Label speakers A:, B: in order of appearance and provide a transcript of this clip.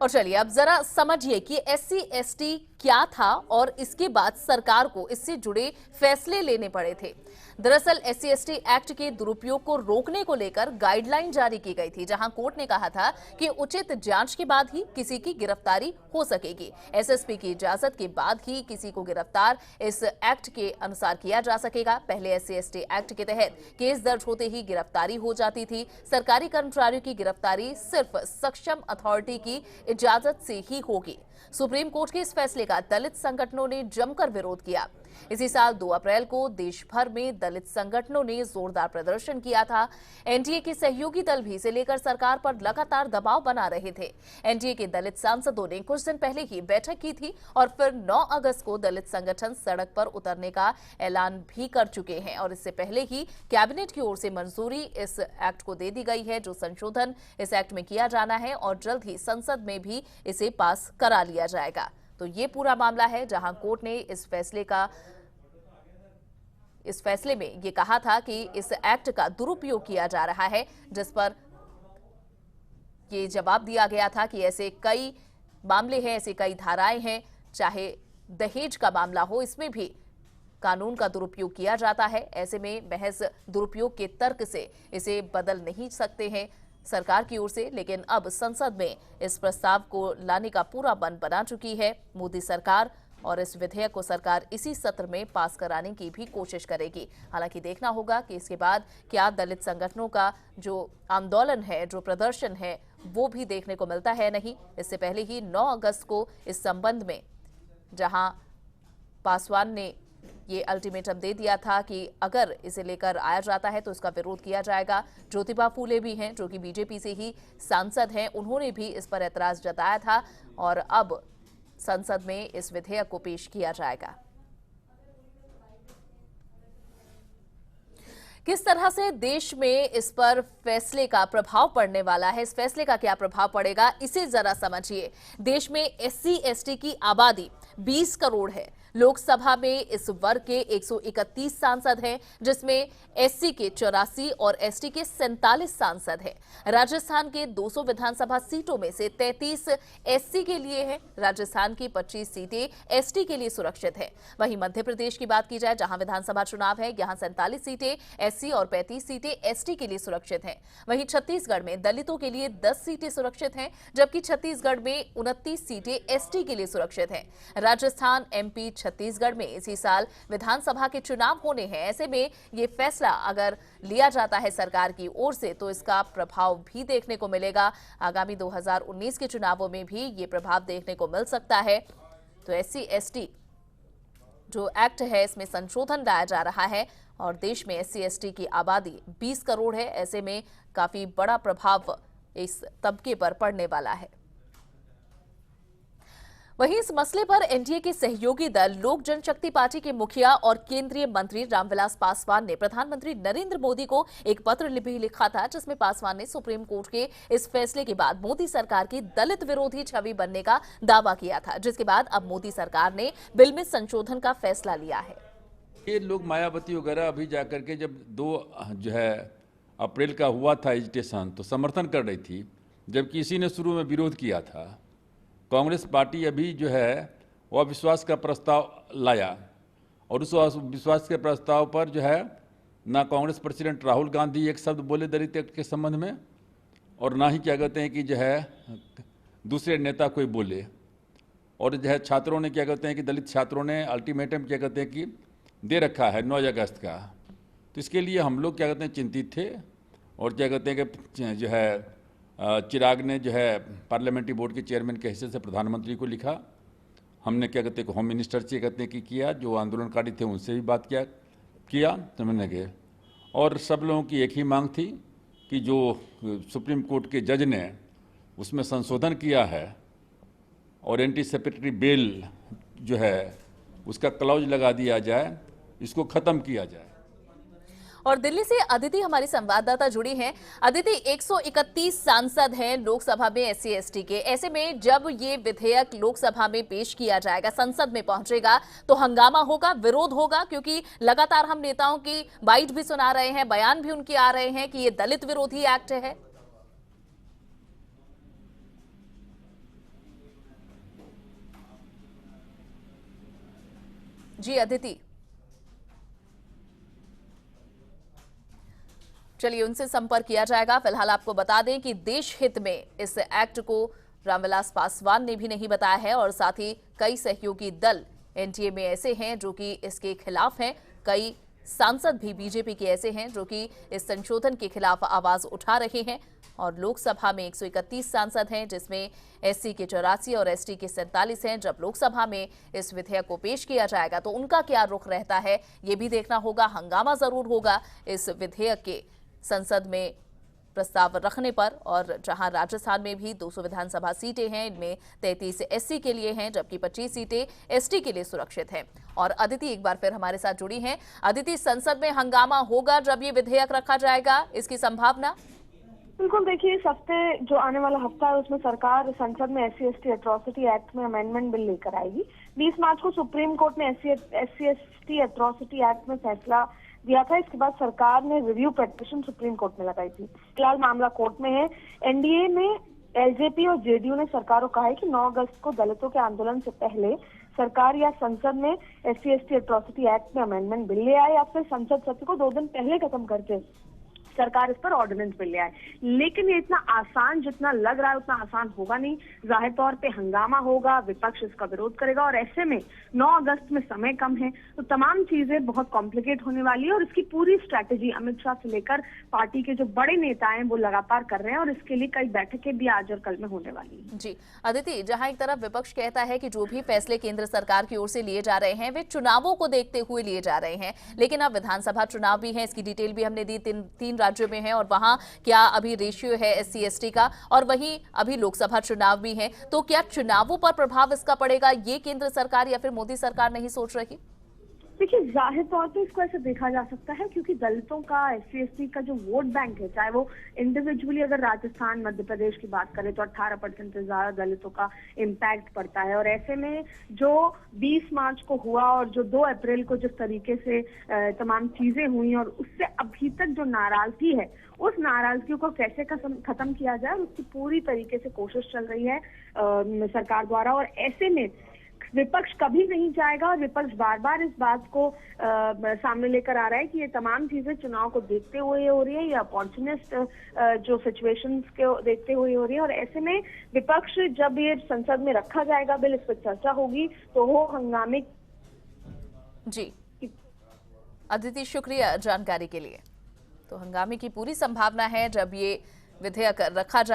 A: और चलिए अब जरा समझिए कि एससी एसटी क्या था और इसके बाद सरकार को इससे जुड़े फैसले लेने पड़े थे। दरअसल एससी एसटी एक्ट के दुरुपयोग को रोकने को लेकर गाइडलाइन जारी की गई थी, जहां कोर्ट ने कहा था कि उचित जांच के बाद ही किसी की गिरफ्तारी हो सकेगी। एसएसपी की इजाजत के बाद ही किसी को गिरफ्तार इस एक्ट के अनुसार किया जा सकेगा। पहले एससी एसटी एक्ट के तहत केस दर्ज होते ही गिरफ्तारी हो जाती थी। सरकारी कर्मचारियों की गिरफ्तारी सिर्फ सक्षम अथॉरिटी की इजाजत से ही होगी। सुप्रीम कोर्ट के इस फैसले का दलित संगठनों ने जमकर विरोध किया। इसी साल 2 अप्रैल को देश भर में दलित संगठनों ने जोरदार प्रदर्शन किया था। एनडीए के सहयोगी दल भी इसे लेकर सरकार पर लगातार दबाव बना रहे थे। एनडीए के दलित सांसदों ने कुछ दिन पहले ही बैठक की थी और फिर 9 अगस्त को दलित संगठन सड़क पर उतरने का ऐलान भी कर चुके हैं और इससे पहले ही कैबिनेट की ओर से मंजूरी इस एक्ट को दे दी गई है। जो संशोधन इस एक्ट में किया जाना है और जल्द ही संसद में भी इसे पास करा लिया जाएगा। तो ये पूरा मामला है जहां कोर्ट ने इस फैसले में ये कहा था कि इस एक्ट का दुरुपयोग किया जा रहा है, जिस पर ये जवाब दिया गया था कि ऐसे कई मामले हैं, ऐसे कई धाराएं हैं, चाहे दहेज का मामला हो, इसमें भी कानून का दुरुपयोग किया जाता है। ऐसे में महज दुरुपयोग के तर्क से इसे बदल नहीं सकते हैं सरकार की ओर से, लेकिन अब संसद में इस प्रस्ताव को लाने का पूरा मन बना चुकी है मोदी सरकार और इस विधेयक को सरकार इसी सत्र में पास कराने की भी कोशिश करेगी। हालांकि देखना होगा कि इसके बाद क्या दलित संगठनों का जो आंदोलन है, जो प्रदर्शन है, वो भी देखने को मिलता है नहीं। इससे पहले ही 9 अगस्त को इस संबंध में जहां पासवान ने ये अल्टीमेटम दे दिया था कि अगर इसे लेकर आया जाता है तो इसका विरोध किया जाएगा। ज्योतिबा फूले भी हैं जो कि बीजेपी से ही सांसद हैं, उन्होंने भी इस पर ऐतराज जताया था और अब संसद में इस विधेयक को पेश किया जाएगा। किस तरह से देश में इस पर फैसले का प्रभाव पड़ने वाला है, इस फैसले का क्या प्रभाव पड़ेगा, इसे जरा समझिए। देश में एससी एसटी की आबादी 20 करोड़ है। लोकसभा में इस वर्ग के 131 सांसद हैं, जिसमें एससी के 84 और एसटी के 47 सांसद हैं। राजस्थान के 200 विधानसभा सीटों में से 33 एससी के लिए हैं। राजस्थान की 25 सीटें एसटी के लिए सुरक्षित हैं। वहीं मध्य प्रदेश की बात की जाए, जहां विधानसभा चुनाव है, यहां 47 सीटें एससी और 35 सीटें एसटी के लिए सुरक्षित हैं। वहीं छत्तीसगढ़ में दलितों के लिए 10 सीटें सुरक्षित हैं, जबकि छत्तीसगढ़ में 29 सीटें एसटी के लिए सुरक्षित हैं। राजस्थान, एमपी, छत्तीसगढ़ में इसी साल विधानसभा के चुनाव होने हैं। ऐसे में ये फैसला अगर लिया जाता है सरकार की ओर से तो इसका प्रभाव भी देखने को मिलेगा। आगामी 2019 के चुनावों में भी ये प्रभाव देखने को मिल सकता है। तो एससी एसटी जो एक्ट है, इसमें संशोधन लाया जा रहा है और देश में एससी एसटी की आबादी 20 करोड़ है। ऐसे में काफी बड़ा प्रभाव इस तबके पर पड़ने वाला है। वहीं इस मसले पर एनडीए के सहयोगी दल लोक जनशक्ति पार्टी के मुखिया और केंद्रीय मंत्री रामविलास पासवान ने प्रधानमंत्री नरेंद्र मोदी को एक पत्र भी लिखा था, जिसमें पासवान ने सुप्रीम कोर्ट के इस फैसले के बाद मोदी सरकार की दलित विरोधी छवि बनने का दावा किया था, जिसके बाद अब मोदी सरकार ने बिल में संशोधन का फैसला लिया है।
B: ये लोग मायावती वगैरह अभी जाकर के जब 2 अप्रैल का हुआ था एजिटेशन तो समर्थन कर रही थी, जबकि इसी ने शुरू में विरोध किया था। कांग्रेस पार्टी अभी वो अविश्वास का प्रस्ताव लाया और उस विश्वास के प्रस्ताव पर ना कांग्रेस प्रेसिडेंट राहुल गांधी एक शब्द बोले दलित एक्ट के संबंध में और ना ही क्या कहते हैं कि दूसरे नेता कोई बोले। और छात्रों ने क्या कहते हैं कि दलित छात्रों ने अल्टीमेटम क्या कहते हैं कि दे रखा है 9 अगस्त का। तो इसके लिए हम लोग क्या कहते हैं चिंतित थे और क्या कहते हैं कि चिराग ने पार्लियामेंट्री बोर्ड के चेयरमैन के हैसियत से प्रधानमंत्री को लिखा। हमने क्या कहते हैं होम मिनिस्टर से कहते हैं कि किया, जो आंदोलनकारी थे उनसे भी बात किया समझने के। और सब लोगों की एक ही मांग थी कि जो सुप्रीम कोर्ट के जज ने उसमें संशोधन किया है और एंटीसिपेटरी बेल उसका क्लॉज लगा दिया जाए, इसको खत्म किया जाए।
A: और दिल्ली से अदिति हमारी संवाददाता जुड़ी हैं। अदिति, 131 सांसद हैं लोकसभा में एससी एसटी के। ऐसे में जब ये विधेयक लोकसभा में पेश किया जाएगा, संसद में पहुंचेगा, तो हंगामा होगा, विरोध होगा, क्योंकि लगातार हम नेताओं की बाइट भी सुना रहे हैं, बयान भी उनके आ रहे हैं कि ये दलित विरोधी एक्ट है। जी अदिति, चलिए उनसे संपर्क किया जाएगा। फिलहाल आपको बता दें कि देश हित में इस एक्ट को रामविलास पासवान ने भी नहीं बताया है और साथ ही कई सहयोगी दल एनडीए में ऐसे हैं जो कि इसके खिलाफ हैं। कई सांसद भी बीजेपी के ऐसे हैं जो कि इस संशोधन के खिलाफ आवाज उठा रहे हैं और लोकसभा में 131 सांसद हैं, जिसमें एससी के 84 और एसटी के 47 हैं। जब लोकसभा में इस विधेयक को पेश किया जाएगा तो उनका क्या रुख रहता है, ये भी देखना होगा। हंगामा जरूर होगा इस विधेयक के संसद में प्रस्ताव रखने पर, और जहां राजस्थान में भी 200 विधानसभा सीटें हैं, इनमें 33 एससी के लिए हैं जबकि 25 सीटें एसटी के लिए सुरक्षित हैं। और अदिति एक बार फिर हमारे साथ जुड़ी हैं। अदिति, संसद में हंगामा होगा जब ये विधेयक रखा जाएगा, इसकी संभावना?
C: बिल्कुल, देखिए इस हफ्ते जो आने वाला हफ्ता है उसमें सरकार संसद में SC/ST एट्रॉसिटी एक्ट में अमेंडमेंट बिल लेकर आएगी। 20 मार्च को सुप्रीम कोर्ट ने SC/ST एट्रॉसिटी एक्ट में फैसला दिया था। इसके बाद सरकार ने रिव्यू पिटीशन सुप्रीम कोर्ट में लगाई थी। फिलहाल मामला कोर्ट में है। एनडीए में एलजेपी और जेडीयू ने सरकार को कहा है कि 9 अगस्त को दलितों के आंदोलन से पहले सरकार या संसद में SC/ST एट्रॉसिटी एक्ट में अमेंडमेंट बिल ले आए या फिर संसद सत्र को 2 दिन पहले खत्म करके सरकार इस पर ऑर्डिनेंस बिल ले आए। लेकिन ये इतना आसान जितना लग रहा है उतना आसान होगा नहीं। जाहिर तौर पे हंगामा होगा, विपक्ष इसका विरोध करेगा और ऐसे में 9 अगस्त में समय कम है तो तमाम चीजें बहुत कॉम्प्लिकेट होने वाली है। और इसकी पूरी स्ट्रैटेजी अमित शाह से लेकर पार्टी के जो बड़े नेता हैं वो लगातार कर रहे हैं और इसके लिए कई बैठकें भी आज और कल में होने वाली है।
A: जी अदिति, जहां एक तरफ विपक्ष कहता है कि जो भी फैसले केंद्र सरकार की ओर से लिए जा रहे हैं वे चुनावों को देखते हुए लिए जा रहे हैं, लेकिन अब विधानसभा चुनाव भी है, इसकी डिटेल भी हमने दी। तीन राज्यों में है और वहां क्या अभी रेशियो है SC/ST का, और वहीं अभी लोकसभा चुनाव भी है, तो क्या चुनावों पर प्रभाव इसका पड़ेगा, ये केंद्र सरकार या फिर मोदी सरकार नहीं सोच रही?
C: देखिए जाहिर तौर पे इसको ऐसे देखा जा सकता है क्योंकि दलितों का SC/ST का जो वोट बैंक है, चाहे वो इंडिविजुअली अगर राजस्थान मध्य प्रदेश की बात करें तो 18% से ज्यादा दलितों का इम्पैक्ट पड़ता है। और ऐसे में जो 20 मार्च को हुआ और जो 2 अप्रैल को जिस तरीके से तमाम चीजें हुई और उससे अभी तक जो नाराजगी है उस नाराजगी को कैसे खत्म किया जाए उसकी पूरी तरीके से कोशिश चल रही है सरकार द्वारा। और ऐसे में विपक्ष कभी नहीं चाहेगा और विपक्ष बार बार इस बात को सामने लेकर आ रहा है कि ये तमाम चीजें चुनाव को देखते हुए हो रही है या अपॉर्चुनिस्ट जो सिचुएशंस के देखते हुए हो रही है। और ऐसे में विपक्ष जब ये संसद में रखा जाएगा बिल, इस पर चर्चा होगी तो वो हंगामे।
A: जी अदिति, शुक्रिया जानकारी के लिए। तो हंगामे की पूरी संभावना है जब ये विधेयक रखा जाए।